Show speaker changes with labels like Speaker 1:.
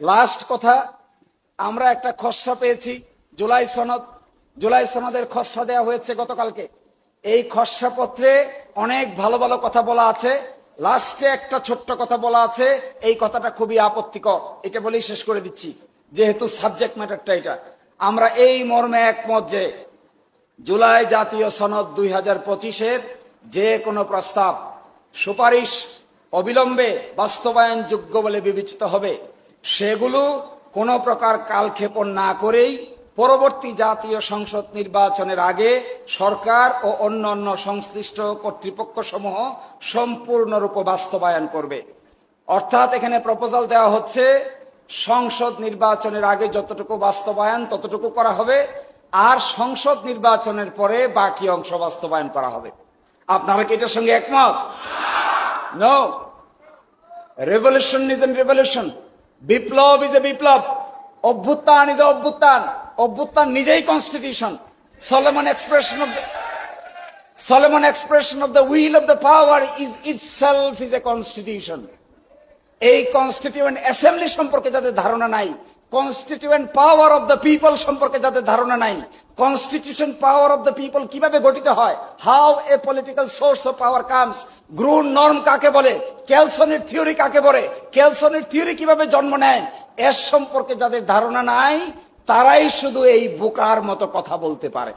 Speaker 1: Last কথা, আমরা একটা খসড়া পেয়েছি, জুলাই সনদের খসড়া দেওয়া হয়েছে গতকালকে। এই খসড়া পত্রে অনেক ভালো ভালো কথা বলা আছে, লাস্টে একটা ছোট্ট কথা বলা আছে, এই কথাটা খুবই আপত্তিকর। এটা বলেই শেষ করে দিচ্ছি, যেহেতু সাবজেক্ট ম্যাটারটা এটা। আমরা এই মর্মে একমত যে জুলাই জাতীয় সনদ 2025-এর যে কোনো প্রস্তাব, সুপারিশ অবিলম্বে বাস্তবায়নযোগ্য বলে বিবেচিত হবে। সেগুলো কোনো প্রকার কালক্ষেপণ না করেই পরবর্তী জাতীয় সংসদ নির্বাচনের আগে সরকার ও অন্যান্য সংশ্লিষ্ট কর্তৃপক্ষ সমূহ সম্পূর্ণরূপে বাস্তবায়ন করবে। অর্থাৎ এখানে প্রপোজাল দেওয়া হচ্ছে, সংসদ নির্বাচনের আগে যতটুকু বাস্তবায়ন ততটুকু করা হবে, আর সংসদ নির্বাচনের পরে বাকি অংশ বাস্তবায়ন করা হবে। আপনারা কি এটার সঙ্গে একমত? No. Revolution is an revolution, বিপ্লব ইজ এ বিপ্লব, অভ্যুত্থান ইজ এ অভ্যুত্থান। অভ্যুত্থান নিজেই constitution. Solomon expression of the will of the power is itself is a constitution. এই কনস্টিটিউয়েন্ট অ্যাসেম্বলি সম্পর্কে যাদের ধারণা নাই, constituent power of the people সম্পর্কে যাদের ধারণা নাই, constitution power of the people কিভাবে গঠিত হয়, how a political source of power comes, groan norm কাকে বলে, কেলসনের থিওরি কাকে বলে, কেলসনের থিওরি কিভাবে জন্ম নেয়, এর সম্পর্কে যাদের ধারণা নাই, তারাই শুধু এই বোকার মতো কথা বলতে পারে।